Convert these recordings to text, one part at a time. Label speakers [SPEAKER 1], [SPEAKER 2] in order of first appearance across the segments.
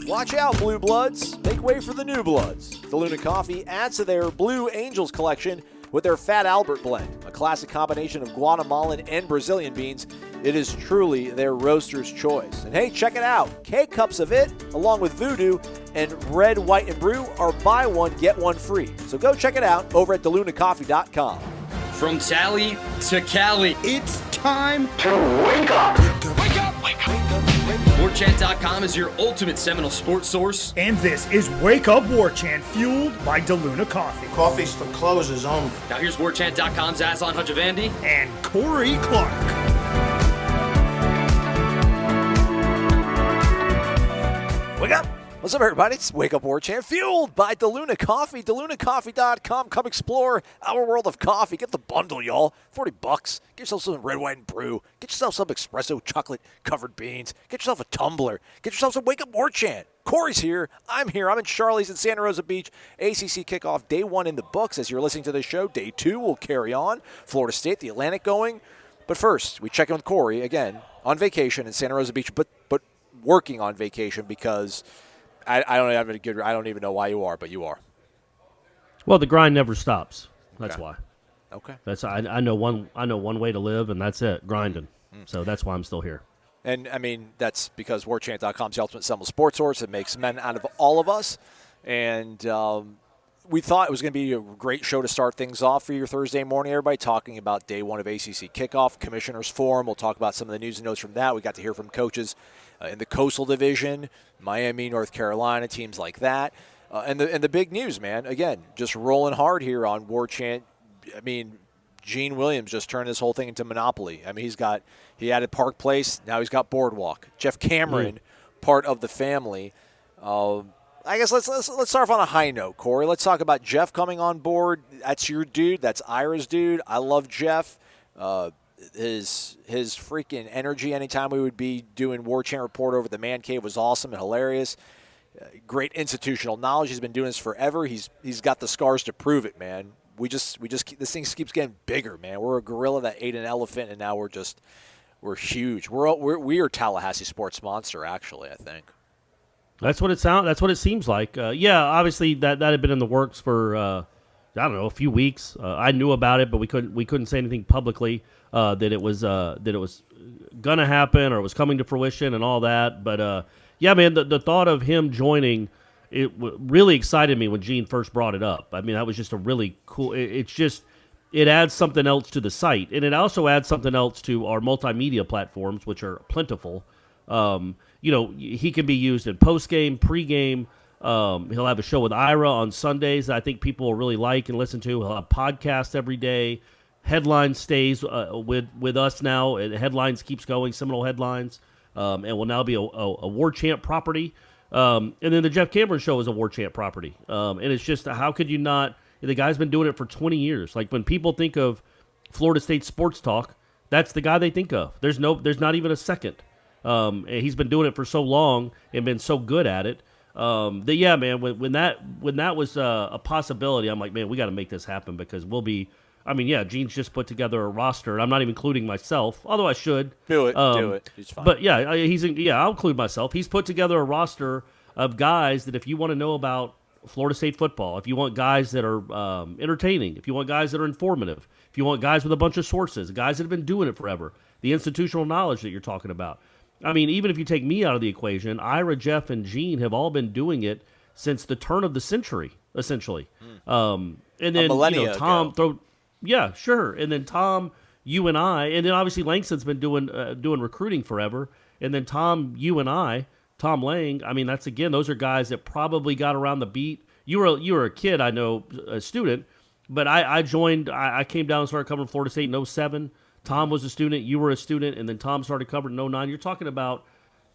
[SPEAKER 1] Watch out, Blue Bloods. Make way for the New Bloods. DeLuna Coffee adds to their Blue Angels collection with their Fat Albert blend, a classic combination of Guatemalan and Brazilian beans. It is truly their roaster's choice. And hey, check it out. K-Cups of it, along with Voodoo and Red, White, and Brew, are buy one, get one free. So go check it out over at DeLunaCoffee.com.
[SPEAKER 2] From Tally to Cali,
[SPEAKER 3] It's time
[SPEAKER 4] to wake up.
[SPEAKER 3] Wake up! Wake up!
[SPEAKER 2] Warchant.com is your ultimate Seminole sports source.
[SPEAKER 5] And this is Wake Up Warchant, fueled by DeLuna Coffee.
[SPEAKER 4] Coffee's for closers only.
[SPEAKER 2] Now here's Warchant.com's Aslan Hajavandi.
[SPEAKER 5] And Corey Clark.
[SPEAKER 1] Wake up! What's up, everybody? It's Wake Up Warchant, fueled by DeLuna Coffee. DeLunaCoffee.com. Come explore our world of coffee. Get the bundle, y'all. $40. Get yourself some Red, White, and Brew. Get yourself some espresso chocolate-covered beans. Get yourself a tumbler. Get yourself some Wake Up Warchant. Corey's here. I'm here. I'm in Charlie's in Santa Rosa Beach. ACC Kickoff, day 1 in the books. As you're listening to this show, day 2 will carry on. Florida State, the Atlantic going. But first, we check in with Corey, again, on vacation in Santa Rosa Beach, but working on vacation because I don't even know why you are, but you are.
[SPEAKER 6] Well, the grind never stops. That's
[SPEAKER 1] Okay.
[SPEAKER 6] why.
[SPEAKER 1] Okay.
[SPEAKER 6] That's I know one way to live, and that's it, grinding. So that's why I'm still here.
[SPEAKER 1] And, I mean, that's because Warchant.com is the ultimate Seminole sports source. It makes men out of all of us. And we thought it was going to be a great show to start things off for your Thursday morning, everybody, talking about day 1 of ACC Kickoff, Commissioners Forum. We'll talk about some of the news and notes from that. We got to hear from coaches in the Coastal Division, Miami, North Carolina, teams like that. And the big news, man, again, just rolling hard here on Warchant. I mean, Gene Williams just turned this whole thing into monopoly. I mean, he added Park Place. Now he's got Boardwalk. Jeff Cameron, part of the family. I guess let's start off on a high note, Corey. Let's talk about Jeff coming on board. That's your dude. That's Ira's dude. I love Jeff. His freaking energy anytime we would be doing Warchant Report over the Man Cave was awesome and hilarious. Great institutional knowledge. He's been doing this forever. He's got the scars to prove it, man. We just this thing keeps getting bigger, man. We're a gorilla that ate an elephant, and now we're huge. We are Tallahassee sports monster, actually. I think.
[SPEAKER 6] That's what it seems like. Yeah, obviously that had been in the works for I don't know, a few weeks. I knew about it, but we couldn't say anything publicly that it was gonna happen or was coming to fruition and all that. But yeah, man, the thought of him joining really excited me when Gene first brought it up. I mean, that was just a really cool. It adds something else to the site, and it also adds something else to our multimedia platforms, which are plentiful. He can be used in post-game, pre-game. He'll have a show with Ira on Sundays that I think people will really like and listen to. He'll have podcasts every day. Headline stays with us now. And Headlines keeps going, Seminole Headlines, and will now be a Warchant property. And then the Jeff Cameron Show is a Warchant property. And it's just, how could you not? The guy's been doing it for 20 years. Like, when people think of Florida State sports talk, that's the guy they think of. There's not even a second. And he's been doing it for so long and been so good at it. That, yeah, man, when that was a possibility, I'm like, man, we got to make this happen because we'll be. I mean, yeah, Gene's just put together a roster, and I'm not even including myself, although I should.
[SPEAKER 1] Do it. He's fine.
[SPEAKER 6] But yeah, I'll include myself. He's put together a roster of guys that if you want to know about Florida State football, if you want guys that are entertaining, if you want guys that are informative, if you want guys with a bunch of sources, guys that have been doing it forever, the institutional knowledge that you're talking about. I mean, even if you take me out of the equation, Ira, Jeff, and Gene have all been doing it since the turn of the century, essentially. And then Tom
[SPEAKER 1] ago.
[SPEAKER 6] Yeah, sure. And then Tom, you and I, and then obviously Langston's been doing recruiting forever. And then Tom, you and I, Tom Lang. I mean, those are guys that probably got around the beat. You were a kid, I know, a student, but I joined. I came down and started covering Florida State in 2007. Tom was a student, you were a student, and then Tom started covering in 2009. You're talking about,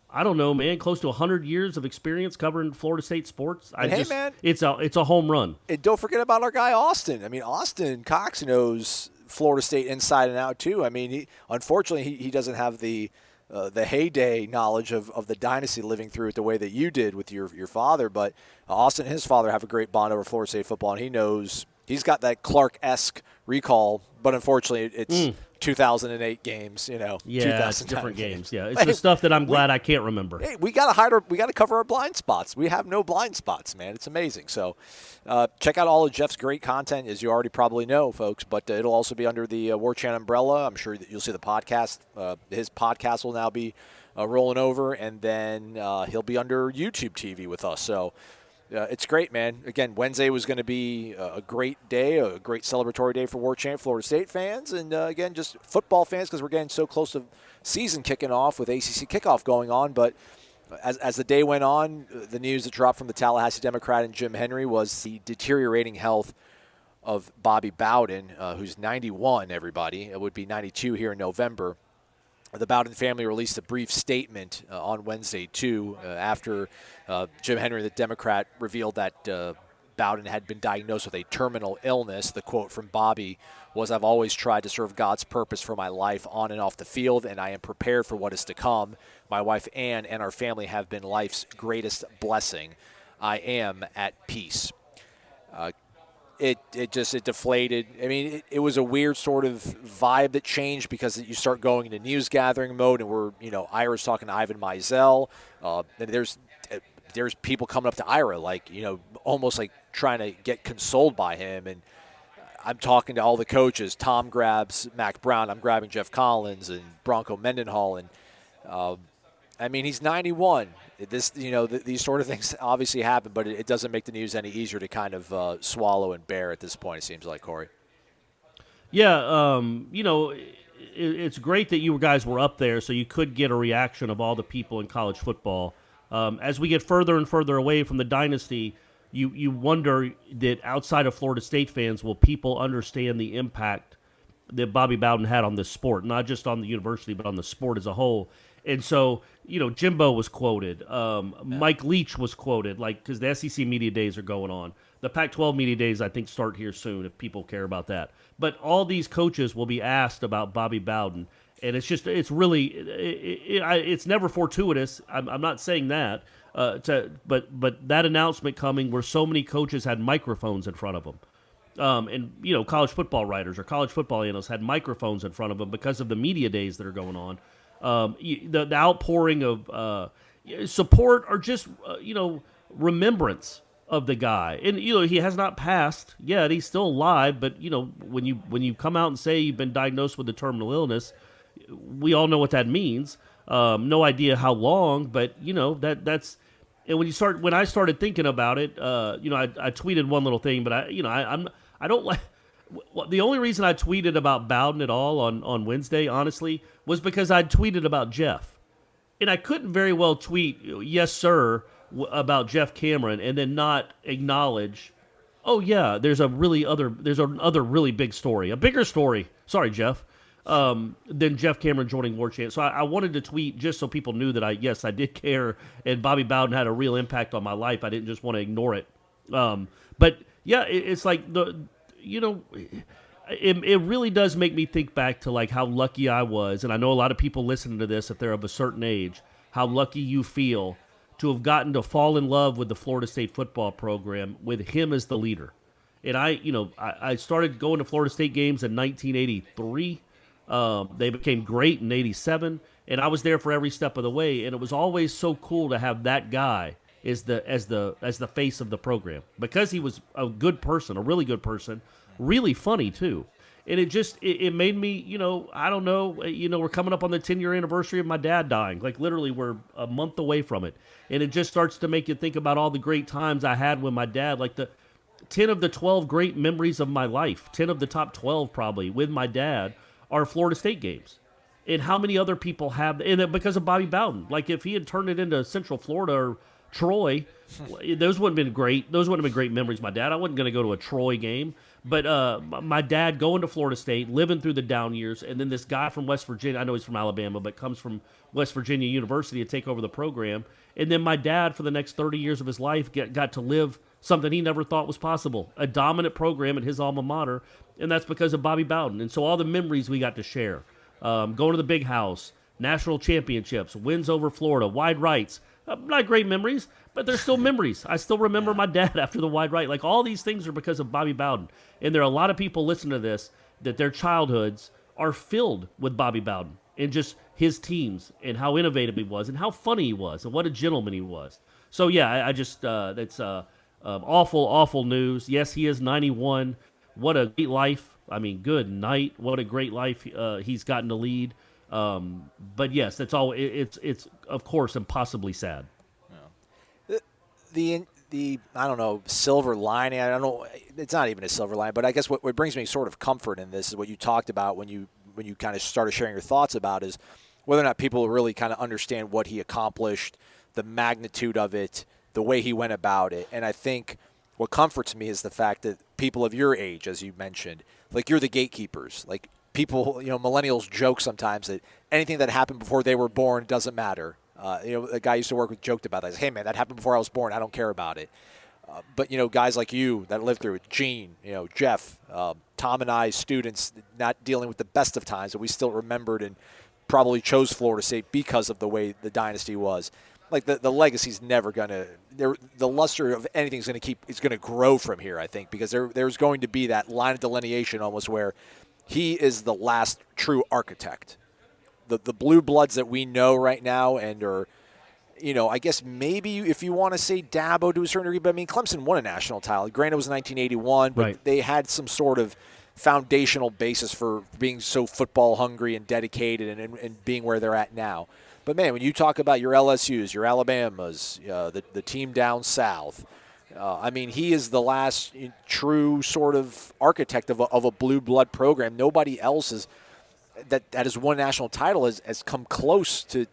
[SPEAKER 6] I don't know, man, close to 100 years of experience covering Florida State sports.
[SPEAKER 1] Man,
[SPEAKER 6] it's a home run.
[SPEAKER 1] And don't forget about our guy Austin. I mean, Austin Cox knows Florida State inside and out too. I mean, unfortunately he doesn't have the heyday knowledge of the dynasty living through it the way that you did with your father. But Austin and his father have a great bond over Florida State football, and he knows he's got that Clark-esque recall. But unfortunately, it's 2008 games,
[SPEAKER 6] Yeah, it's
[SPEAKER 1] 2009
[SPEAKER 6] different games. Yeah, it's the stuff that I'm glad I can't remember.
[SPEAKER 1] Hey, we gotta cover our blind spots. We have no blind spots, man. It's amazing. So, check out all of Jeff's great content, as you already probably know, folks. But it'll also be under the Warchant umbrella. I'm sure that you'll see the podcast. His podcast will now be rolling over, and then he'll be under YouTube TV with us. So. It's great, man. Again, Wednesday was going to be a great day, a great celebratory day for Warchant Florida State fans, and again, just football fans, because we're getting so close to season kicking off with ACC Kickoff going on. But as the day went on, the news that dropped from the Tallahassee Democrat and Jim Henry was the deteriorating health of Bobby Bowden, who's 91, everybody. It would be 92 here in November. The Bowden family released a brief statement on Wednesday, too, after Jim Henry, the Democrat, revealed that Bowden had been diagnosed with a terminal illness. The quote from Bobby was, "I've always tried to serve God's purpose for my life on and off the field, and I am prepared for what is to come. My wife, Ann, and our family have been life's greatest blessing. I am at peace." It deflated. I mean, it was a weird sort of vibe that changed because you start going into news gathering mode, and we're, Ira's talking to Ivan Mizell. And there's people coming up to Ira, like, almost like trying to get consoled by him. And I'm talking to all the coaches. Tom grabs Mac Brown. I'm grabbing Jeff Collins and Bronco Mendenhall. And, he's 91. These sort of things obviously happen, but it doesn't make the news any easier to kind of swallow and bear at this point, it seems like, Corey.
[SPEAKER 6] Yeah, it's great that you guys were up there so you could get a reaction of all the people in college football. As we get further and further away from the dynasty, you wonder that outside of Florida State fans, will people understand the impact that Bobby Bowden had on this sport, not just on the university, but on the sport as a whole. And so, Jimbo was quoted. Mike Leach was quoted, because the SEC media days are going on. The Pac-12 media days, I think, start here soon if people care about that. But all these coaches will be asked about Bobby Bowden. And it's really, it's never fortuitous. I'm not saying that. But that announcement coming where so many coaches had microphones in front of them. And college football writers or college football analysts had microphones in front of them because of the media days that are going on. The outpouring of support or just remembrance of the guy, and he has not passed yet. He's still alive, but when you come out and say you've been diagnosed with a terminal illness, we all know what that means. No idea how long, but that's. And when I started thinking about it, I tweeted one little thing, but I don't like. The only reason I tweeted about Bowden at all on Wednesday, honestly, was because I'd tweeted about Jeff. And I couldn't very well tweet, yes, sir, about Jeff Cameron and then not acknowledge, oh, yeah, there's another really big story, a bigger story, sorry, Jeff, than Jeff Cameron joining Warchant. So I wanted to tweet just so people knew that I did care, and Bobby Bowden had a real impact on my life. I didn't just want to ignore it. But, yeah, it's like it really does make me think back to how lucky I was, and I know a lot of people listening to this, if they're of a certain age, how lucky you feel to have gotten to fall in love with the Florida State football program with him as the leader. And I started going to Florida State games in 1983. They became great in 87, and I was there for every step of the way, and it was always so cool to have that guy as the face of the program, because he was a good person, a really good person, really funny too. And it made me, I don't know, we're coming up on the 10-year anniversary of my dad dying. Literally we're a month away from it. And it just starts to make you think about all the great times I had with my dad, the 10 of the 12 great memories of my life, 10 of the top 12 probably with my dad are Florida State games. And how many other people have, and because of Bobby Bowden. If he had turned it into Central Florida or Troy, those wouldn't have been great. Those wouldn't have been great memories. My dad, I wasn't going to go to a Troy game, but my dad going to Florida State, living through the down years, and then this guy from West Virginia, I know he's from Alabama, but comes from West Virginia University to take over the program. And then my dad, for the next 30 years of his life, got to live something he never thought was possible, a dominant program at his alma mater, and that's because of Bobby Bowden. And so all the memories we got to share, going to the big house, national championships, wins over Florida, wide rights. Not great memories, but they're still memories. I still remember my dad after the wide right. All these things are because of Bobby Bowden. And there are a lot of people listening to this that their childhoods are filled with Bobby Bowden and just his teams and how innovative he was and how funny he was and what a gentleman he was. So, yeah, I just that's awful news. Yes, he is 91. What a great life. I mean, good night. What a great life he's gotten to lead. But, yes, that's all. It's of course, impossibly sad.
[SPEAKER 1] The I don't know, silver lining. I don't know. It's not even a silver lining, but I guess what brings me sort of comfort in this is what you talked about when you kind of started sharing your thoughts about is whether or not people really kind of understand what he accomplished, the magnitude of it, the way he went about it. And I think what comforts me is the fact that people of your age, as you mentioned, like you're the gatekeepers. Like people, millennials joke sometimes that anything that happened before they were born doesn't matter. A guy I used to work with joked about that. He's, hey, man, that happened before I was born. I don't care about it. But, guys like you that lived through it, Gene, Jeff, Tom and I, students, not dealing with the best of times, but we still remembered and probably chose Florida State because of the way the dynasty was. Like the legacy's never going to – the luster of anything is going to grow from here, I think, because there's going to be that line of delineation almost where he is the last true architect. The blue bloods that we know right now and are, I guess maybe if you want to say Dabo to a certain degree, but I mean, Clemson won a national title. Granted, it was 1981, but
[SPEAKER 6] right.
[SPEAKER 1] They had some sort of foundational basis for being so football hungry and dedicated and being where they're at now. But, man, when you talk about your LSUs, your Alabamas, the team down south, I mean, he is the last true sort of architect of a blue blood program. Nobody else is – that has won a national title has come close to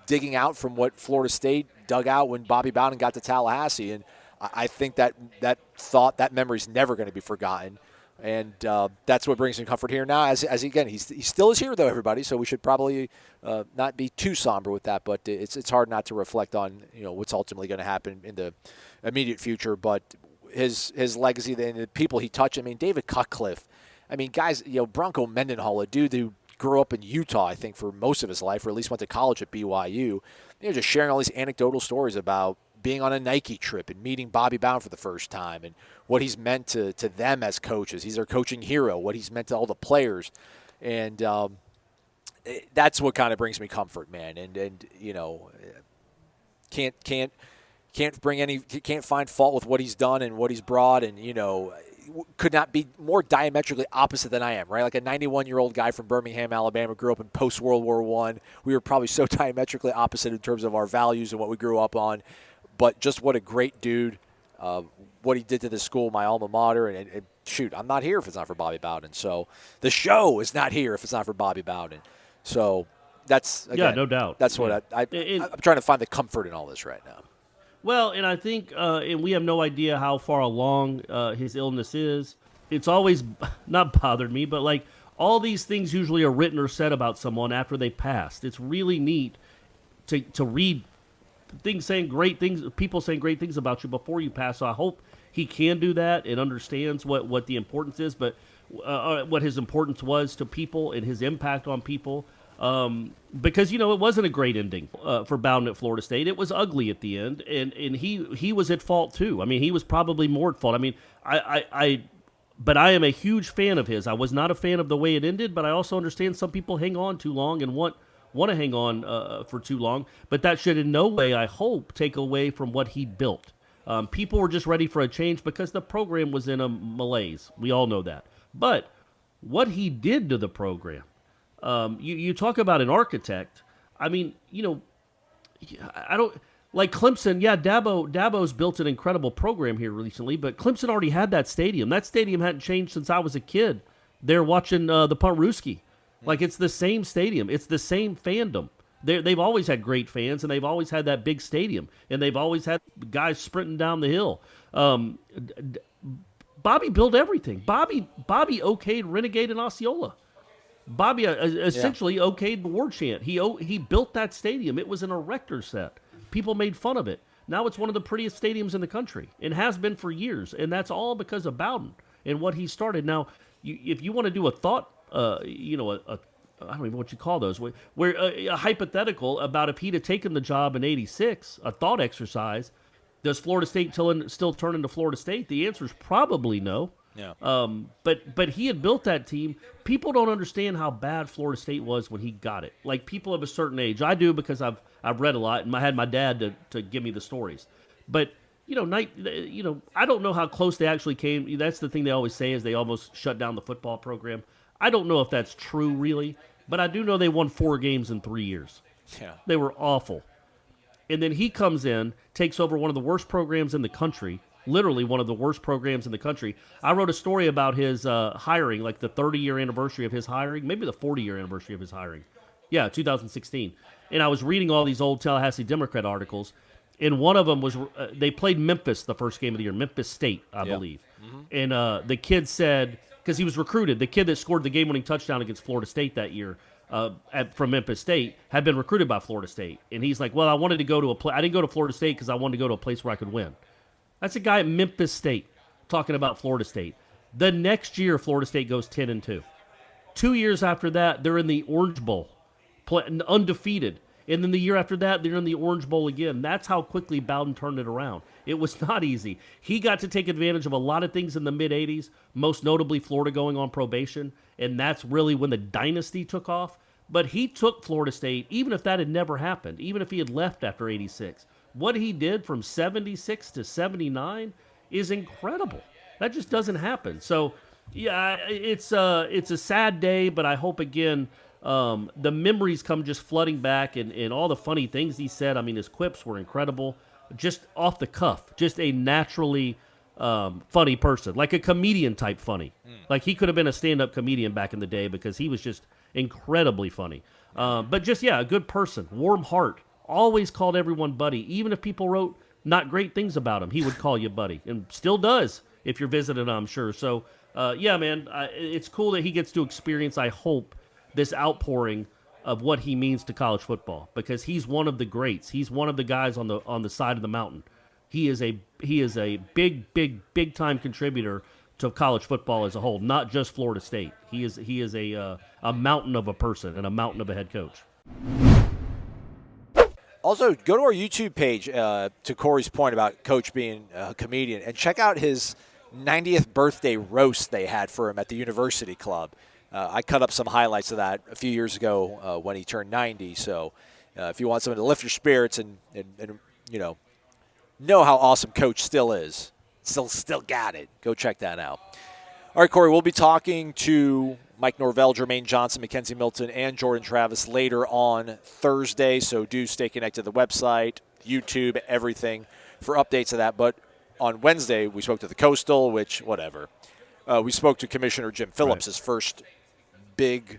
[SPEAKER 1] digging out from what Florida State dug out when Bobby Bowden got to Tallahassee. And I think that memory is never going to be forgotten. And that's what brings me comfort here now. As again, he still is here, though, everybody, so we should probably not be too somber with that. But it's hard not to reflect on what's ultimately going to happen in the immediate future. But his legacy, the people he touched, I mean, David Cutcliffe. I mean, guys, Bronco Mendenhall, a dude who grew up in Utah, I think, for most of his life, or at least went to college at BYU. Just sharing all these anecdotal stories about being on a Nike trip and meeting Bobby Bowden for the first time and what he's meant to them as coaches. He's their coaching hero, what he's meant to all the players. And that's what kind of brings me comfort, man. And can't find fault with what he's done and what he's brought, and could not be more diametrically opposite than I am, right? Like a 91-year-old guy from Birmingham, Alabama, grew up in post-World War I. We were probably so diametrically opposite in terms of our values and what we grew up on. But just what a great dude, what he did to the school, my alma mater. And shoot, I'm not here if it's not for Bobby Bowden. So the show is not here if it's not for Bobby Bowden. So that's, again,
[SPEAKER 6] no doubt.
[SPEAKER 1] That's what I'm trying to find the comfort in all this right now.
[SPEAKER 6] Well, and I think, and we have no idea how far along his illness is. It's always not bothered me, but like all these things usually are written or said about someone after they passed. It's really neat to read things saying great things, people saying great things about you before you pass. So I hope he can do that and understands what the importance is, but what his importance was to people and his impact on people. Because, it wasn't a great ending for Bowden at Florida State. It was ugly at the end, and he was at fault too. I mean, he was probably more at fault. I mean, but I am a huge fan of his. I was not a fan of the way it ended, but I also understand some people hang on too long and want to hang on for too long. But that should in no way, I hope, take away from what he built. People were just ready for a change because the program was in a malaise. We all know that. But what he did to the program, you talk about an architect. I mean, I don't like Clemson. Yeah, Dabo's built an incredible program here recently, but Clemson already had that stadium. That stadium hadn't changed since I was a kid. They're watching the Punt-Rooski. Like, it's the same stadium. It's the same fandom. They've always had great fans, and they've always had that big stadium, and they've always had guys sprinting down the hill. Bobby built everything. Bobby okayed Renegade and Osceola. Bobby essentially okayed Warchant. He built that stadium. It was an erector set. People made fun of it. Now it's one of the prettiest stadiums in the country and has been for years, and that's all because of Bowden and what he started. Now, if you want to do a thought, I don't even know what you call those, where a hypothetical about if he'd have taken the job in '86, a thought exercise, does Florida State still turn into Florida State? The answer is probably no.
[SPEAKER 1] Yeah.
[SPEAKER 6] But he had built that team. People don't understand how bad Florida State was when he got it. Like people of a certain age, I do because I've read a lot and I had my dad to give me the stories. But I don't know how close they actually came. That's the thing they always say is they almost shut down the football program. I don't know if that's true really, but I do know they won 4 games in 3 years.
[SPEAKER 1] Yeah.
[SPEAKER 6] They were awful. And then he comes in, takes over one of the worst programs in the country, literally one of the worst programs in the country. I wrote a story about his hiring, like the 30-year anniversary of his hiring, maybe the 40-year anniversary of his hiring. Yeah, 2016. And I was reading all these old Tallahassee Democrat articles, and one of them was they played Memphis the first game of the year, Memphis State, I believe. Mm-hmm. And the kid said, because he was recruited, the kid that scored the game-winning touchdown against Florida State that year from Memphis State had been recruited by Florida State. And he's like, well, I wanted to go to I didn't go to Florida State because I wanted to go to a place where I could win. That's a guy at Memphis State talking about Florida State. The next year, Florida State goes 10-2. 2 years after that, they're in the Orange Bowl, undefeated. And then the year after that, they're in the Orange Bowl again. That's how quickly Bowden turned it around. It was not easy. He got to take advantage of a lot of things in the mid-'80s, most notably Florida going on probation, and that's really when the dynasty took off. But he took Florida State, even if that had never happened, even if he had left after 86. What he did from 76 to 79 is incredible. That just doesn't happen. So, yeah, it's a sad day, but I hope, again, the memories come just flooding back and all the funny things he said. I mean, his quips were incredible. Just off the cuff. Just a naturally funny person. Like a comedian type funny. Like he could have been a stand-up comedian back in the day because he was just incredibly funny. But just, yeah, a good person. Warm heart. Always called everyone buddy. Even if people wrote not great things about him, he would call you buddy. And still does if you're visiting, I'm sure. So, yeah, man, it's cool that he gets to experience, I hope, this outpouring of what he means to college football because he's one of the greats. He's one of the guys on the side of the mountain. He is a big time contributor to college football as a whole, not just Florida State. He is a mountain of a person and a mountain of a head coach.
[SPEAKER 1] Also, go to our YouTube page to Corey's point about Coach being a comedian and check out his 90th birthday roast they had for him at the University Club. I cut up some highlights of that a few years ago when he turned 90. So if you want someone to lift your spirits and know how awesome Coach still is, still got it, go check that out. All right, Corey, we'll be talking to Mike Norvell, Jermaine Johnson, Mackenzie Milton, and Jordan Travis later on Thursday. So do stay connected to the website, YouTube, everything for updates of that. But on Wednesday, we spoke to the Coastal, which, whatever. We spoke to Commissioner Jim Phillips, his first big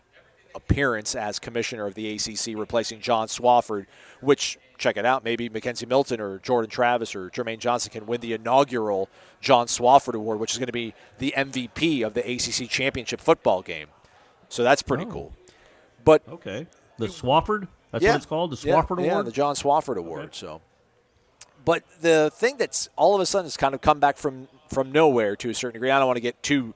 [SPEAKER 1] appearance as commissioner of the ACC, replacing John Swofford, which, check it out, maybe Mackenzie Milton or Jordan Travis or Jermaine Johnson can win the inaugural John Swofford Award, which is going to be the MVP of the ACC championship football game. So that's pretty cool. But
[SPEAKER 6] okay, the Swofford, that's what it's called, the Swofford Award?
[SPEAKER 1] Yeah, the John Swofford Award. Okay. So, but the thing that's all of a sudden has kind of come back from nowhere to a certain degree. I don't want to get too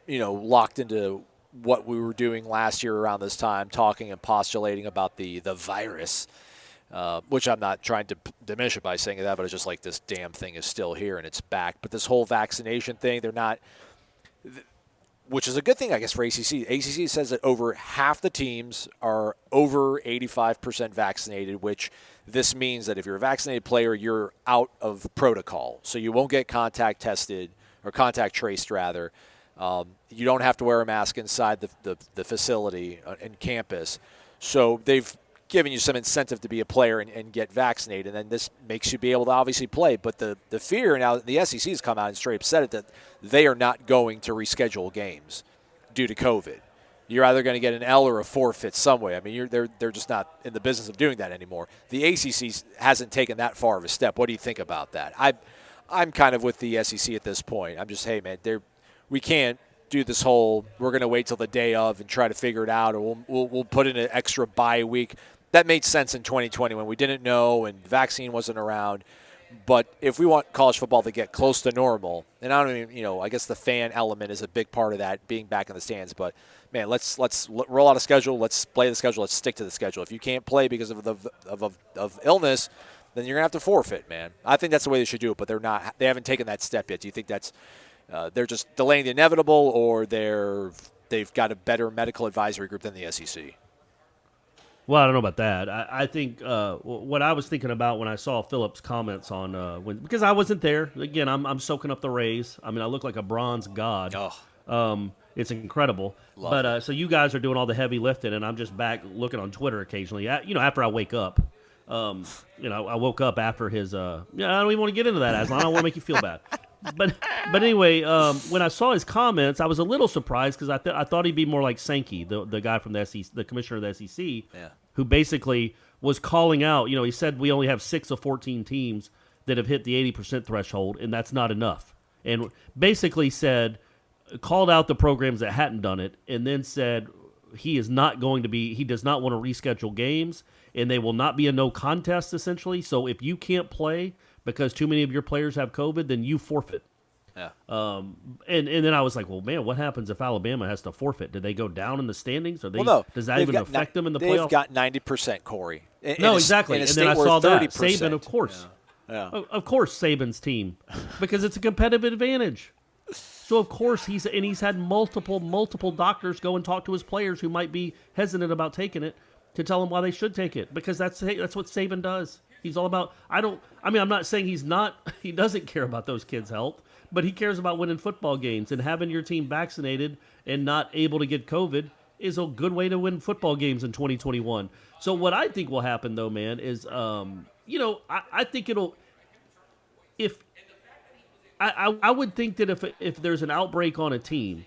[SPEAKER 1] locked into what we were doing last year around this time, talking and postulating about the virus, which I'm not trying to diminish it by saying that, but it's just like this damn thing is still here and it's back. But this whole vaccination thing, they're not, which is a good thing, I guess, for ACC. ACC says that over half the teams are over 85% vaccinated, which this means that if you're a vaccinated player, you're out of protocol. So you won't get contact tested or contact traced, rather. You don't have to wear a mask inside the facility and campus. So they've given you some incentive to be a player and get vaccinated, and then this makes you be able to obviously play. But the fear now, the SEC has come out and straight up said it, that they are not going to reschedule games due to COVID. You're either going to get an L or a forfeit some way. I mean, they're just not in the business of doing that anymore. The ACC hasn't taken that far of a step. What do you think about that? I'm kind of with the SEC at this point. I'm just, hey, man, we can't do this whole we're going to wait till the day of and try to figure it out, or we'll put in an extra bye week. That made sense in 2020 when we didn't know and the vaccine wasn't around. But if we want college football to get close to normal, and I don't even, I guess the fan element is a big part of that, being back in the stands. But man, let's roll out a schedule. Let's play the schedule. Let's stick to the schedule. If you can't play because of illness, then you're gonna have to forfeit, man. I think that's the way they should do it. But they're not. They haven't taken that step yet. Do you think that's they're just delaying the inevitable, or they've got a better medical advisory group than the SEC.
[SPEAKER 6] Well, I don't know about that. I think what I was thinking about when I saw Phillips' comments on because I wasn't there. Again, I'm soaking up the rays. I mean, I look like a bronze god.
[SPEAKER 1] Oh.
[SPEAKER 6] It's incredible. But so you guys are doing all the heavy lifting, and I'm just back looking on Twitter occasionally. After I wake up. I woke up after his. I don't even want to get into that, Aslan. I don't want to make you feel bad. But anyway, when I saw his comments, I was a little surprised because I thought he'd be more like Sankey, the guy from the SEC, the commissioner of the SEC, who basically was calling out. He said we only have 6 of 14 teams that have hit the 80% threshold, and that's not enough. And basically called out the programs that hadn't done it, and then said he does not want to reschedule games, and they will not be a no contest essentially. So if you can't play because too many of your players have COVID, then you forfeit.
[SPEAKER 1] Yeah.
[SPEAKER 6] And then I was like, well, man, what happens if Alabama has to forfeit? Do they go down in the standings? Or does that even affect them in the playoffs?
[SPEAKER 1] They've got 90%, Corey.
[SPEAKER 6] Exactly. And then I saw that.
[SPEAKER 1] 30%.
[SPEAKER 6] Saban, of course.
[SPEAKER 1] Yeah.
[SPEAKER 6] Of course, Saban's team, because it's a competitive advantage. So, of course, he's had multiple doctors go and talk to his players who might be hesitant about taking it to tell them why they should take it, because that's what Saban does. He's all about I'm not saying he doesn't care about those kids' health, but he cares about winning football games, and having your team vaccinated and not able to get COVID is a good way to win football games in 2021. So what I think will happen, though, man, is, I think I would think that if there's an outbreak on a team,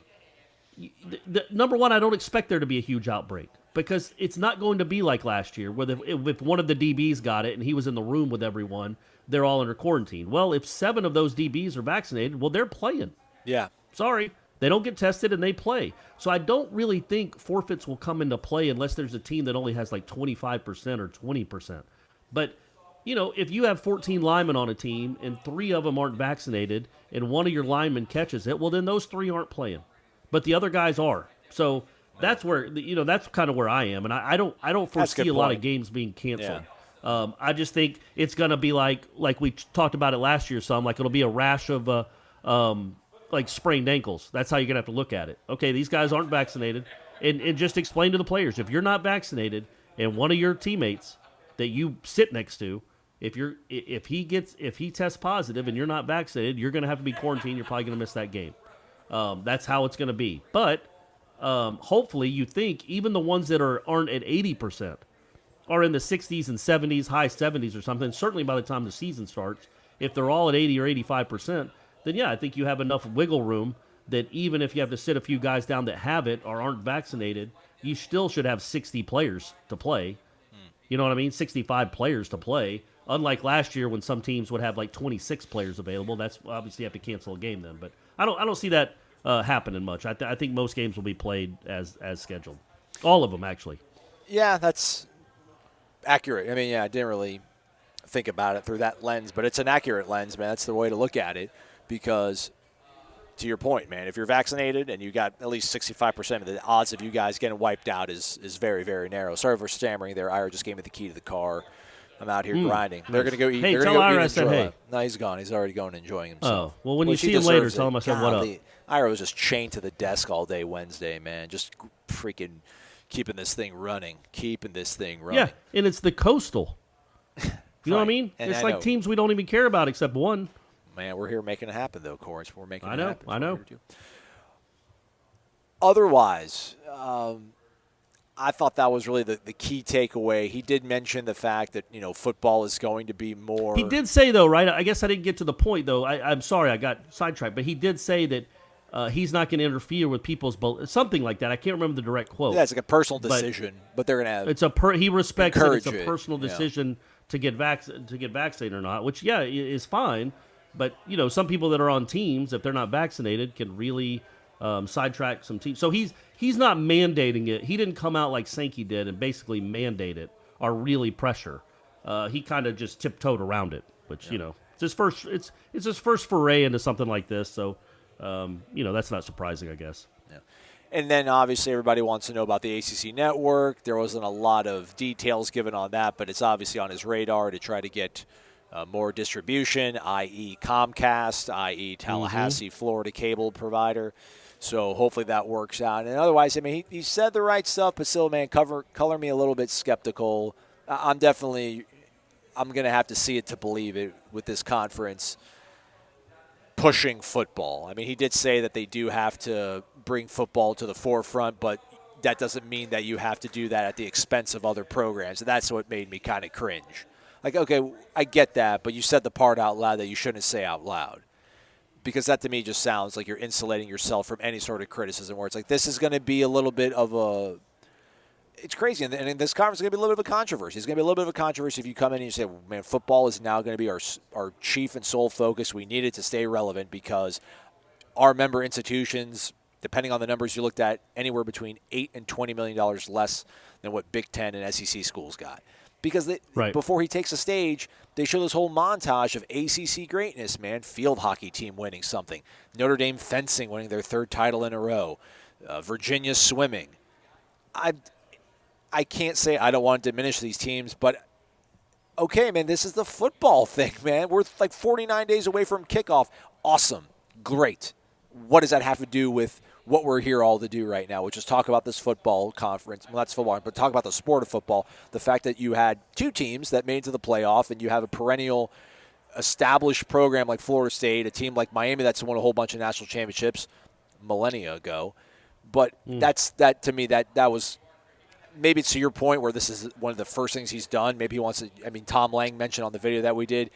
[SPEAKER 6] number one, I don't expect there to be a huge outbreak, because it's not going to be like last year where if one of the DBs got it and he was in the room with everyone, they're all under quarantine. Well, if 7 of those DBs are vaccinated, well, they're playing.
[SPEAKER 1] Yeah.
[SPEAKER 6] Sorry. They don't get tested and they play. So I don't really think forfeits will come into play unless there's a team that only has like 25% or 20%. But, if you have 14 linemen on a team and 3 of them aren't vaccinated and one of your linemen catches it, well, then those 3 aren't playing. But the other guys are. So that's where, that's kind of where I am. And I don't foresee a lot of games being canceled.
[SPEAKER 1] Yeah.
[SPEAKER 6] I just think it's going to be like we talked about it last year some, like it'll be a rash of like sprained ankles. That's how you're going to have to look at it. Okay, these guys aren't vaccinated. And just explain to the players, if you're not vaccinated and one of your teammates that you sit next to, if he tests positive and you're not vaccinated, you're going to have to be quarantined. You're probably going to miss that game. That's how it's going to be. But hopefully you think even the ones that aren't at 80% are in the 60s and 70s, high 70s or something, certainly by the time the season starts, if they're all at 80 or 85%, then yeah, I think you have enough wiggle room that even if you have to sit a few guys down that have it or aren't vaccinated, you still should have 60 players to play. You know what I mean? 65 players to play. Unlike last year when some teams would have like 26 players available. That's obviously you have to cancel a game then. But I don't see that happening much. I think most games will be played as scheduled. All of them, actually.
[SPEAKER 1] Yeah, that's accurate. I mean, I didn't really think about it through that lens, but it's an accurate lens, man. That's the way to look at it, because to your point, man, if you're vaccinated and you got at least 65% of the odds of you guys getting wiped out is very, very narrow. Sorry for stammering there. Ira just gave me the key to the car. I'm out here grinding. They're going to go eat.
[SPEAKER 6] Hey,
[SPEAKER 1] tell
[SPEAKER 6] Ira I said hey.
[SPEAKER 1] No, he's gone. He's already going and enjoying himself.
[SPEAKER 6] Oh, well, when you see him later, tell him I said what up.
[SPEAKER 1] Ira was just chained to the desk all day Wednesday, man. Just freaking keeping this thing running.
[SPEAKER 6] Yeah, and it's the Coastal. You know what I mean?
[SPEAKER 1] And
[SPEAKER 6] it's like teams we don't even care about except one.
[SPEAKER 1] Man, we're here making it happen, though, Corey. We're making it happen.
[SPEAKER 6] I know.
[SPEAKER 1] Otherwise, I thought that was really the key takeaway. He did mention the fact that, football is going to be more.
[SPEAKER 6] He did say, though, right? I guess I didn't get to the point, though. I'm sorry, I got sidetracked. But he did say that he's not going to interfere with people's something like that. I can't remember the direct quote.
[SPEAKER 1] Yeah, it's like a personal decision, but they're going to
[SPEAKER 6] he respects that it's a personal
[SPEAKER 1] it,
[SPEAKER 6] decision to get vaccinated or not, which, is fine. But, some people that are on teams, if they're not vaccinated, can really sidetrack some teams. So he's not mandating it. He didn't come out like Sankey did and basically mandate it or really pressure. He kind of just tiptoed around it, which, it's his first. It's his first foray into something like this. So, that's not surprising, I guess.
[SPEAKER 1] Yeah. And then obviously everybody wants to know about the ACC network. There wasn't a lot of details given on that, but it's obviously on his radar to try to get more distribution, i.e. Comcast, i.e. Tallahassee, Florida cable provider. So hopefully that works out. And otherwise, I mean, he said the right stuff, but still, man, color me a little bit skeptical. I'm going to have to see it to believe it with this conference pushing football. I mean, he did say that they do have to bring football to the forefront, but that doesn't mean that you have to do that at the expense of other programs. And that's what made me kind of cringe. Like, okay, I get that, but you said the part out loud that you shouldn't say out loud. Because that to me just sounds like you're insulating yourself from any sort of criticism where it's like this is going to be a little bit of a – it's crazy. And in this conference, it's going to be a little bit of a controversy. It's going to be a little bit of a controversy if you come in and you say, well, man, football is now going to be our chief and sole focus. We need it to stay relevant because our member institutions, depending on the numbers you looked at, anywhere between $8 and $20 million less than what Big Ten and SEC schools got. Because before he takes the stage, they show this whole montage of ACC greatness, man. Field hockey team winning something. Notre Dame fencing winning their third title in a row. Virginia swimming. I can't say I don't want to diminish these teams, but okay, man, this is the football thing, man. We're like 49 days away from kickoff. Awesome. Great. What does that have to do with what we're here all to do right now, which is talk about this football conference. Well, that's football, but talk about the sport of football. The fact that you had two teams that made it to the playoff and you have a perennial established program like Florida State, a team like Miami that's won a whole bunch of national championships millennia ago. But that to me, that was maybe it's to your point where this is one of the first things he's done. Maybe he wants to, I mean, Tom Lang mentioned on the video that we did,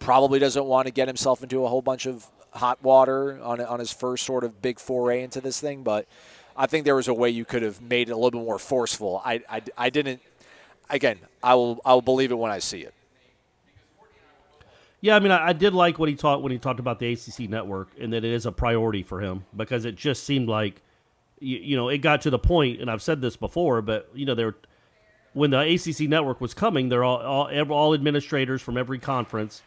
[SPEAKER 1] probably doesn't want to get himself into a whole bunch of hot water on his first sort of big foray into this thing, but I think there was a way you could have made it a little bit more forceful. I didn't. Again, I will believe it when I see it.
[SPEAKER 6] Yeah, I mean, I did like what he taught when he talked about the ACC network and that it is a priority for him because it just seemed like, it got to the point, and I've said this before, but when the ACC network was coming, they're all administrators from every conference.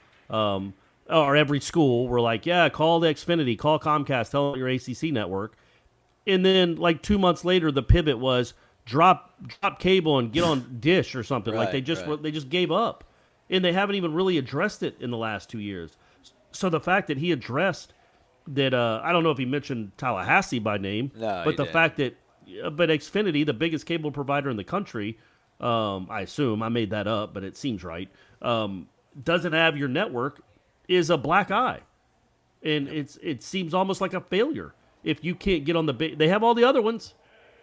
[SPEAKER 6] Or every school were like, yeah, call the Xfinity, call Comcast, tell them your ACC network. And then like 2 months later, the pivot was drop cable and get on Dish or something.
[SPEAKER 1] Right,
[SPEAKER 6] like they just gave up. And they haven't even really addressed it in the last 2 years. So the fact that he addressed that, I don't know if he mentioned Tallahassee by name, but the fact that, but Xfinity, the biggest cable provider in the country, I assume, I made that up, but it seems right, doesn't have your network, is a black eye, and it seems almost like a failure if you can't get on the big. They have all the other ones,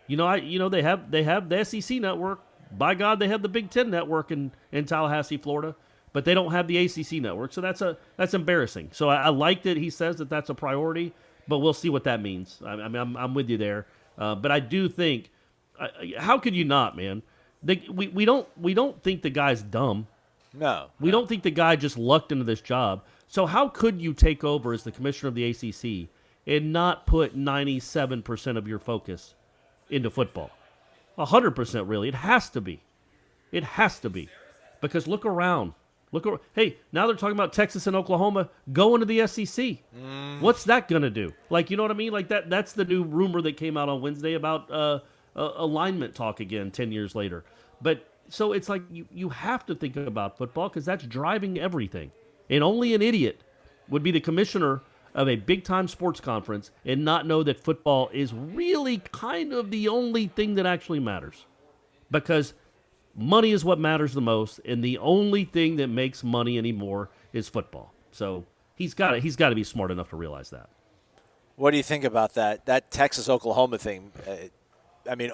[SPEAKER 6] they have the SEC network. By God, they have the Big Ten network in Tallahassee, Florida, but they don't have the ACC network. So that's embarrassing. So I like that he says that that's a priority, but we'll see what that means. I mean, I'm with you there, but I do think, how could you not, man? We don't think the guy's dumb.
[SPEAKER 1] No.
[SPEAKER 6] We don't think the guy just lucked into this job. So how could you take over as the commissioner of the ACC and not put 97% of your focus into football? 100%, really. It has to be. It has to be. Because look around. Hey, now they're talking about Texas and Oklahoma going to the SEC. What's that going to do? Like, you know what I mean? Like that's the new rumor that came out on Wednesday about alignment talk again 10 years later. But so it's like you have to think about football because that's driving everything. And only an idiot would be the commissioner of a big-time sports conference and not know that football is really kind of the only thing that actually matters. Because money is what matters the most, and the only thing that makes money anymore is football. So he's got to be smart enough to realize that.
[SPEAKER 1] What do you think about that? That Texas-Oklahoma thing,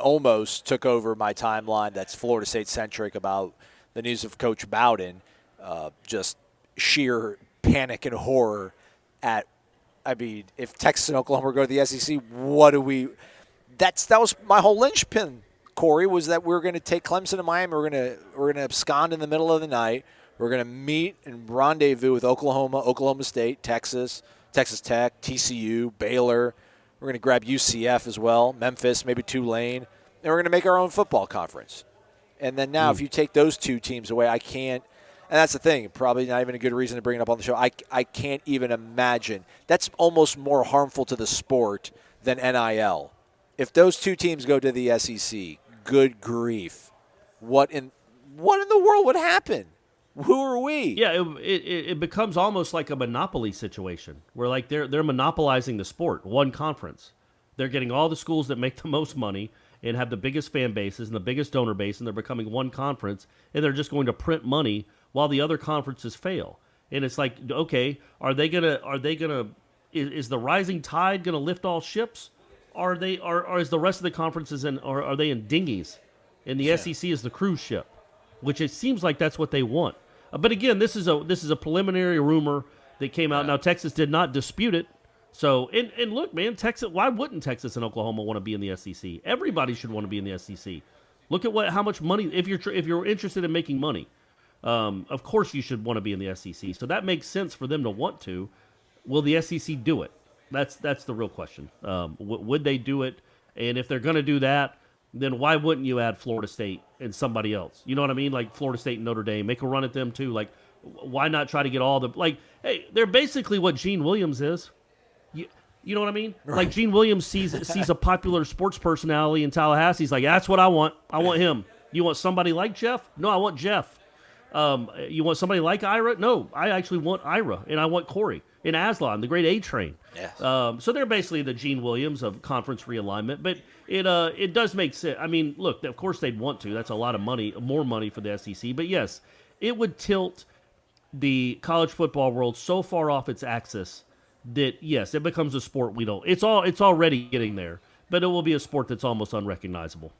[SPEAKER 1] almost took over my timeline that's Florida State-centric about the news of Coach Bowden. Just sheer panic and horror if Texas and Oklahoma go to the SEC, what do we – that was my whole linchpin, Corey, was that we're going to take Clemson and Miami. We're going to abscond in the middle of the night. We're going to meet and rendezvous with Oklahoma, Oklahoma State, Texas, Texas Tech, TCU, Baylor. We're going to grab UCF as well, Memphis, maybe Tulane, and we're going to make our own football conference. And then now if you take those two teams away, I can't – and that's the thing, probably not even a good reason to bring it up on the show. I can't even imagine. That's almost more harmful to the sport than NIL. If those two teams go to the SEC, good grief. What in the world would happen? Who are we?
[SPEAKER 6] Yeah, it becomes almost like a monopoly situation where like they're monopolizing the sport, one conference. They're getting all the schools that make the most money and have the biggest fan bases and the biggest donor base, and they're becoming one conference, and they're just going to print money while the other conferences fail. And it's like, okay, are they gonna is the rising tide gonna lift all ships? Or is the rest of the conferences are they in dinghies? And the SEC is the cruise ship, which it seems like that's what they want. But again, this is a preliminary rumor that came out. Now Texas did not dispute it. So and look, man, Texas. Why wouldn't Texas and Oklahoma want to be in the SEC? Everybody should want to be in the SEC. Look at how much money. If you're interested in making money, of course you should want to be in the SEC. So that makes sense for them to want to. Will the SEC do it? That's the real question. Would they do it? And if they're going to do that, then why wouldn't you add Florida State and somebody else? You know what I mean? Like Florida State and Notre Dame, make a run at them too. Like, why not try to get all the hey, they're basically what Gene Williams is. You know what I mean? Right. Like Gene Williams sees a popular sports personality in Tallahassee. He's like, that's what I want. I want him. You want somebody like Jeff? No, I want Jeff. You want somebody like Ira? No, I actually want Ira, and I want Corey and Aslan, the great A Train.
[SPEAKER 1] Yes.
[SPEAKER 6] So they're basically the Gene Williams of conference realignment, but it does make sense. I mean, look, of course they'd want to. That's a lot of money, more money for the SEC. But yes, it would tilt the college football world so far off its axis that yes, it becomes a sport we don't. It's already getting there, but it will be a sport that's almost unrecognizable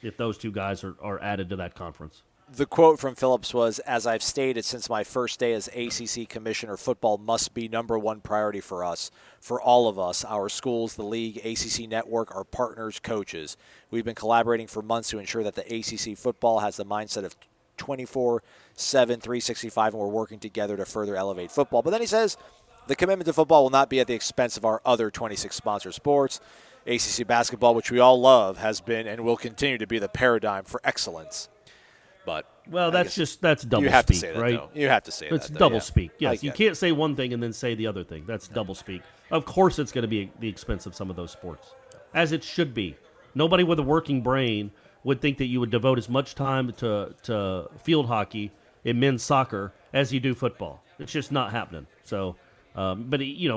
[SPEAKER 6] if those two guys are added to that conference.
[SPEAKER 1] The quote from Phillips was, "As I've stated since my first day as ACC commissioner, football must be number one priority for us, for all of us, our schools, the league, ACC network, our partners, coaches. We've been collaborating for months to ensure that the ACC football has the mindset of 24/7, 365, and we're working together to further elevate football." But then he says, the commitment to football will not be at the expense of our other 26 sponsor sports. ACC basketball, which we all love, has been and will continue to be the paradigm for excellence. But
[SPEAKER 6] that's double speak,
[SPEAKER 1] you have to say that,
[SPEAKER 6] right?
[SPEAKER 1] Though. You have to say
[SPEAKER 6] it's
[SPEAKER 1] that. It's
[SPEAKER 6] double speak. Yes, you
[SPEAKER 1] it.
[SPEAKER 6] can't say one thing and then say the other thing. That's double speak. Of course, it's going to be at the expense of some of those sports, as it should be. Nobody with a working brain would think that you would devote as much time to field hockey and men's soccer as you do football. It's just not happening. So, but he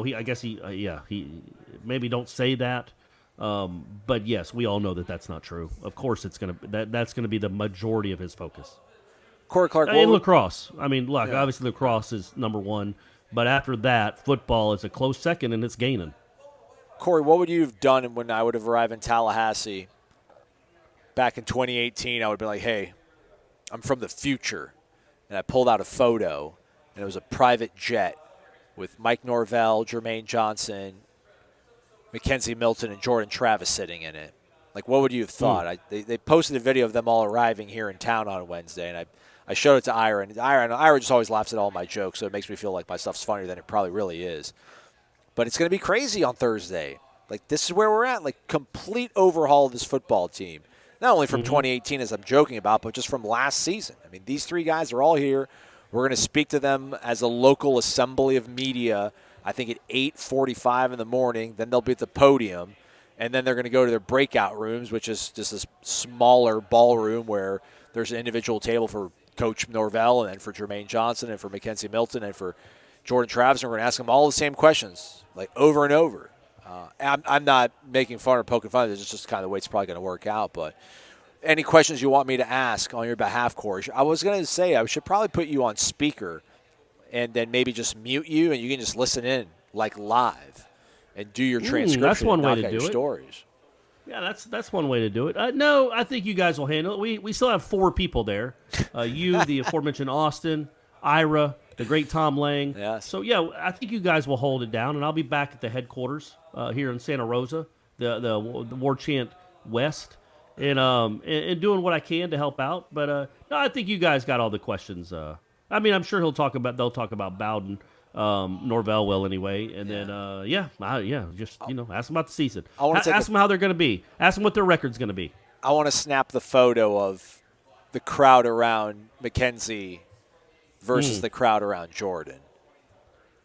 [SPEAKER 6] maybe don't say that. But yes, we all know that that's not true. Of course, that's going to be the majority of his focus.
[SPEAKER 1] Corey Clark,
[SPEAKER 6] in lacrosse. I mean, look, obviously lacrosse is number one, but after that, football is a close second, and it's gaining.
[SPEAKER 1] Corey, what would you have done when I would have arrived in Tallahassee back in 2018? I would have been like, "Hey, I'm from the future," and I pulled out a photo, and it was a private jet with Mike Norvell, Jermaine Johnson, Mackenzie Milton, and Jordan Travis sitting in it. Like, what would you have thought? They posted a video of them all arriving here in town on Wednesday, and I showed it to Ira. And Ira just always laughs at all my jokes, so it makes me feel like my stuff's funnier than it probably really is. But it's going to be crazy on Thursday. Like, this is where we're at. Like, complete overhaul of this football team. Not only from 2018, as I'm joking about, but just from last season. I mean, these three guys are all here. We're going to speak to them as a local assembly of media, I think at 8:45 in the morning. Then they'll be at the podium, and then they're going to go to their breakout rooms, which is just this smaller ballroom where there's an individual table for Coach Norvell and then for Jermaine Johnson and for Mackenzie Milton and for Jordan Travis. And we're going to ask them all the same questions, like over and over. I'm not making fun or poking fun. It's just kind of the way it's probably going to work out. But any questions you want me to ask on your behalf, Corey? I was going to say I should probably put you on speaker and then maybe just mute you, and you can just listen in like live and do your transcription.
[SPEAKER 6] That's one way
[SPEAKER 1] and
[SPEAKER 6] to do it.
[SPEAKER 1] Stories.
[SPEAKER 6] Yeah, that's one way to do it. No, I think you guys will handle it. We still have 4 people there. You, the aforementioned Austin, Ira, the great Tom Lang.
[SPEAKER 1] Yes.
[SPEAKER 6] So, yeah, I think you guys will hold it down, and I'll be back at the headquarters here in Santa Rosa, the Warchant West, and doing what I can to help out. But no, I think you guys got all the questions. I mean, I'm sure they'll talk about Bowden. Norvell will anyway, and then just ask them about the season. Ask them how they're going to be. Ask them what their record's going to be.
[SPEAKER 1] I want to snap the photo of the crowd around Mackenzie versus the crowd around Jordan.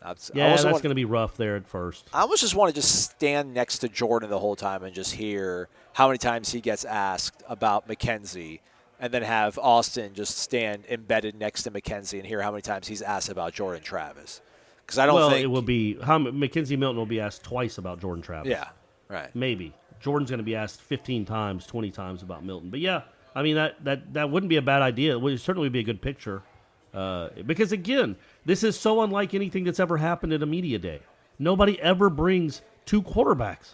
[SPEAKER 6] That's going to be rough there at first.
[SPEAKER 1] I almost just want to just stand next to Jordan the whole time and just hear how many times he gets asked about Mackenzie and then have Austin just stand embedded next to McKenzie and hear how many times he's asked about Jordan Travis. Because I don't think
[SPEAKER 6] it will be how Mackenzie Milton will be asked twice about Jordan Travis.
[SPEAKER 1] Yeah, right.
[SPEAKER 6] Maybe Jordan's going to be asked 15 times, 20 times about Milton. But yeah, I mean that wouldn't be a bad idea. It would certainly be a good picture. Because again, this is so unlike anything that's ever happened at a media day. Nobody ever brings two quarterbacks.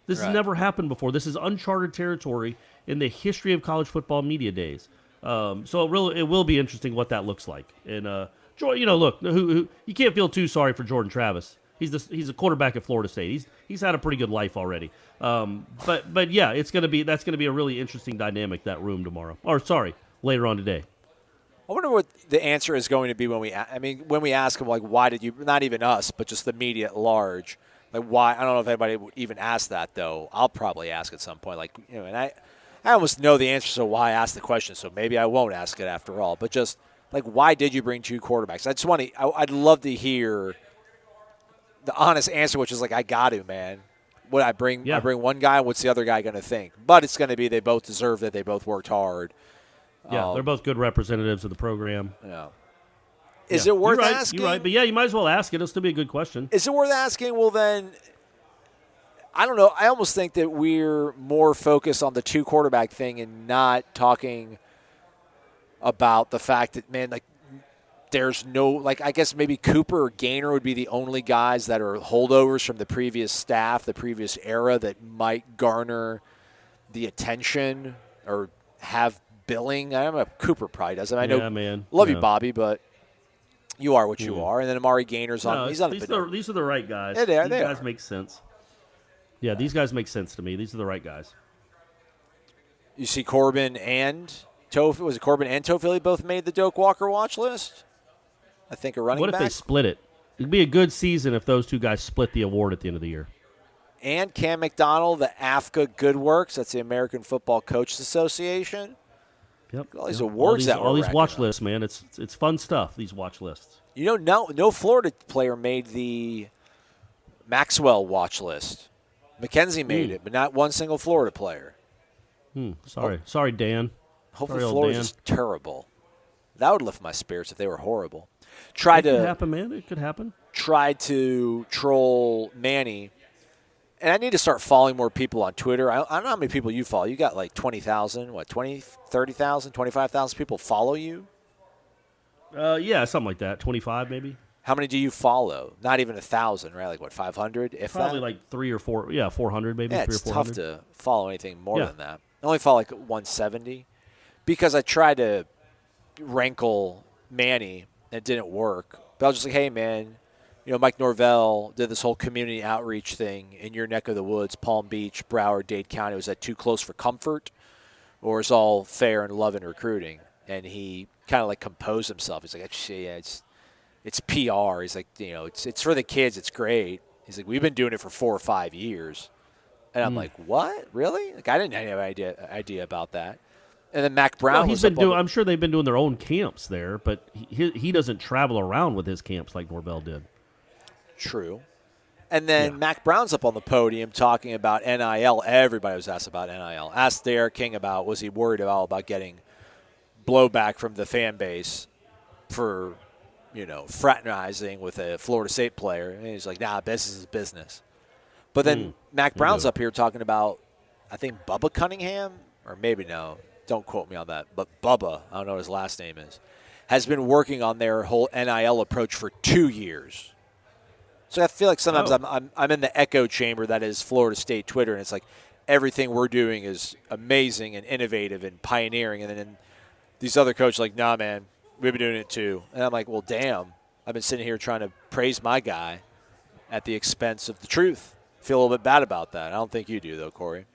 [SPEAKER 6] This has never happened before. This is uncharted territory in the history of college football media days. So it will be interesting what that looks like. And look, you can't feel too sorry for Jordan Travis. He's a quarterback at Florida State. He's had a pretty good life already. But yeah, that's gonna be a really interesting dynamic, that room tomorrow. Later on today.
[SPEAKER 1] I wonder what the answer is going to be when we ask him, like, why did you, not even us, but just the media at large, like, why? I don't know if anybody would even ask that, though. I'll probably ask at some point, like, and I almost know the answer, so why ask the question? So maybe I won't ask it after all. But just, like, why did you bring two quarterbacks? I'd love to hear the honest answer, which is like, I got to, man. What I bring one guy, what's the other guy going to think? But it's going to be they both deserve it. They both worked hard.
[SPEAKER 6] Yeah, they're both good representatives of the program.
[SPEAKER 1] Yeah. Is it worth asking?
[SPEAKER 6] You're right, but yeah, you might as well ask it. It'll still be a good question.
[SPEAKER 1] Is it worth asking? Well, then, I don't know. I almost think that we're more focused on the two quarterback thing and not talking about the fact that, man, like, there's no, like, I guess maybe Cooper or Gaynor would be the only guys that are holdovers from the previous staff, the previous era, that might garner the attention or have billing. I don't know. Cooper probably does. I know.
[SPEAKER 6] Man.
[SPEAKER 1] Love you, Bobby, but you are what you are. And then Amari Gaynor's on. He's on
[SPEAKER 6] these are the right guys.
[SPEAKER 1] Yeah,
[SPEAKER 6] these guys make sense. Yeah, these guys make sense to me. These are the right guys.
[SPEAKER 1] You see Corbin and Tophili both made the Doak Walker watch list? I think a running back.
[SPEAKER 6] What if they split it? It'd be a good season if those two guys split the award at the end of the year.
[SPEAKER 1] And Cam McDonald, the AFCA Good Works. That's the American Football Coaches Association.
[SPEAKER 6] Yep.
[SPEAKER 1] All these awards
[SPEAKER 6] all these watch lists, man. It's fun stuff, these watch lists.
[SPEAKER 1] You know, no Florida player made the Maxwell watch list. McKenzie made it, but not one single Florida player.
[SPEAKER 6] Sorry, Dan.
[SPEAKER 1] Hopefully Florida's just terrible. That would lift my spirits if they were horrible. It could
[SPEAKER 6] happen, man. It could happen.
[SPEAKER 1] Tried to troll Manny. And I need to start following more people on Twitter. I don't know how many people you follow. You got like 20,000, 20, 30,000, 25,000 people follow you?
[SPEAKER 6] Yeah, something like that. 25 maybe.
[SPEAKER 1] How many do you follow? Not even 1,000, right? Like, what, 500? If
[SPEAKER 6] probably
[SPEAKER 1] that?
[SPEAKER 6] Like 3 or 4. Yeah, 400 maybe.
[SPEAKER 1] Yeah,
[SPEAKER 6] 3
[SPEAKER 1] it's
[SPEAKER 6] or 400.
[SPEAKER 1] tough to follow anything more than that. I only follow like 170 because I tried to rankle Manny and it didn't work. But I was just like, hey, man. Mike Norvell did this whole community outreach thing in your neck of the woods, Palm Beach, Broward, Dade County. Was that too close for comfort, or is all fair and love and recruiting? And he kind of like composed himself. He's like, actually, yeah, it's PR. He's like, it's for the kids. It's great. He's like, we've been doing it for 4 or 5 years. And I'm like, what? Really? Like, I didn't have any idea about that. And then Mac Brown.
[SPEAKER 6] I'm sure they've been doing their own camps there, but he doesn't travel around with his camps like Norvell did.
[SPEAKER 1] True. And then Mac Brown's up on the podium talking about NIL. Everybody was asked about NIL. Asked Derek King was he worried about getting blowback from the fan base for, fraternizing with a Florida State player. And he's like, nah, business is business. But then Mac Brown's up here talking about, I think, Bubba Cunningham, or maybe no, don't quote me on that, but Bubba, I don't know what his last name is, has been working on their whole NIL approach for 2 years. So I feel like sometimes I'm in the echo chamber that is Florida State Twitter, and it's like everything we're doing is amazing and innovative and pioneering, and then these other coaches are like, nah, man, we've been doing it too. And I'm like, well, damn, I've been sitting here trying to praise my guy at the expense of the truth. I feel a little bit bad about that. I don't think you do, though, Corey,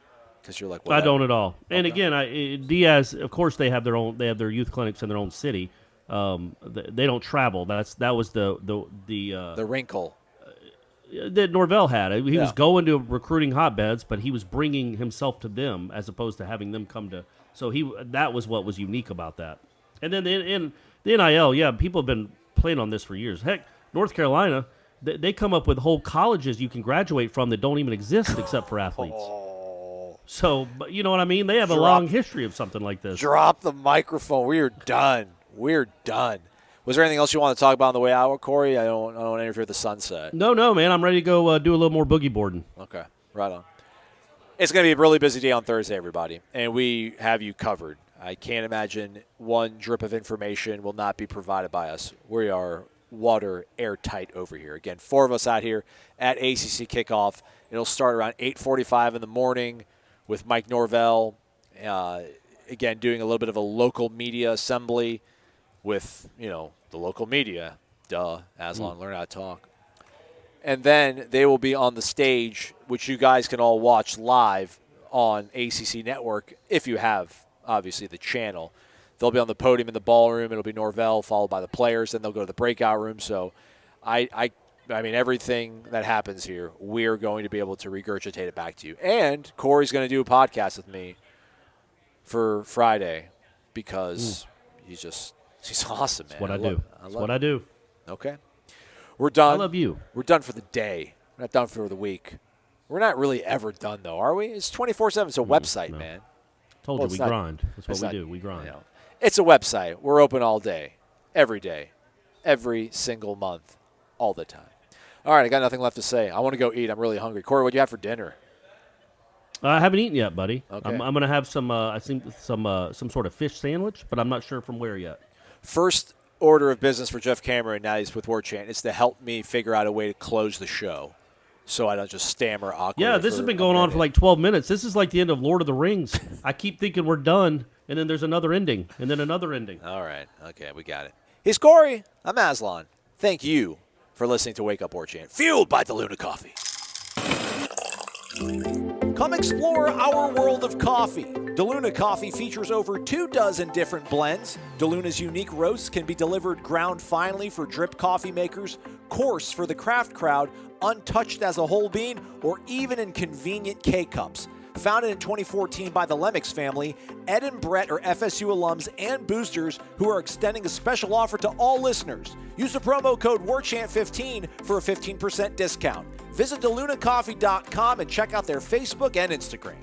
[SPEAKER 1] because you're like, well,
[SPEAKER 6] I don't at all. And again, Diaz, of course, they have their youth clinics in their own city. They don't travel. That was the wrinkle that Norvell had. He was going to recruiting hotbeds, but he was bringing himself to them as opposed to having them come to. So that was what was unique about that. And then in the NIL, people have been playing on this for years. Heck, North Carolina, they come up with whole colleges you can graduate from that don't even exist except for athletes. So, but you know what I mean? They have a long history of something like this.
[SPEAKER 1] Drop the microphone. We're done. We're done. Was there anything else you want to talk about on the way out, Corey? I don't want to interfere with the sunset.
[SPEAKER 6] No, man. I'm ready to go do a little more boogie boarding.
[SPEAKER 1] Okay, right on. It's going to be a really busy day on Thursday, everybody, and we have you covered. I can't imagine one drip of information will not be provided by us. We are water airtight over here. Again, 4 of us out here at ACC Kickoff. It'll start around 8:45 in the morning with Mike Norvell, again, doing a little bit of a local media assembly with, the local media. Duh, Aslan, learn how to talk. And then they will be on the stage, which you guys can all watch live on ACC Network if you have, obviously, the channel. They'll be on the podium in the ballroom. It'll be Norvell followed by the players. Then they'll go to the breakout room. So, I mean, everything that happens here, we're going to be able to regurgitate it back to you. And Corey's going to do a podcast with me for Friday because he's awesome, man.
[SPEAKER 6] That's what I do. That's what I do.
[SPEAKER 1] Okay. We're done.
[SPEAKER 6] I love you.
[SPEAKER 1] We're done for the day. We're not done for the week. We're not really ever done, though, are we? It's 24/7. It's a website,
[SPEAKER 6] no.
[SPEAKER 1] man.
[SPEAKER 6] Told you, we grind. That's what we do. We grind.
[SPEAKER 1] It's a website. We're open all day, every single month, all the time. All right, I got nothing left to say. I want to go eat. I'm really hungry. Corey, what do you have for dinner?
[SPEAKER 6] I haven't eaten yet, buddy.
[SPEAKER 1] Okay.
[SPEAKER 6] I'm going to have some. I think some sort of fish sandwich, but I'm not sure from where yet.
[SPEAKER 1] First order of business for Jeff Cameron now he's with Warchant is to help me figure out a way to close the show, so I don't just stammer awkwardly.
[SPEAKER 6] Yeah, this has been going on for like 12 minutes. This is like the end of Lord of the Rings. I keep thinking we're done, and then there's another ending, and then another ending.
[SPEAKER 1] All right, okay, we got it. He's Corey. I'm Aslan. Thank you for listening to Wake Up Warchant, fueled by DeLuna Coffee. Come explore our world of coffee. DeLuna Coffee features over 24 different blends. DeLuna's unique roasts can be delivered ground finely for drip coffee makers, coarse for the craft crowd, untouched as a whole bean, or even in convenient K-Cups. Founded in 2014 by the Lemmix family, Ed and Brett are FSU alums and boosters who are extending a special offer to all listeners. Use the promo code WARCHANT15 for a 15% discount. Visit DeLunaCoffee.com and check out their Facebook and Instagram.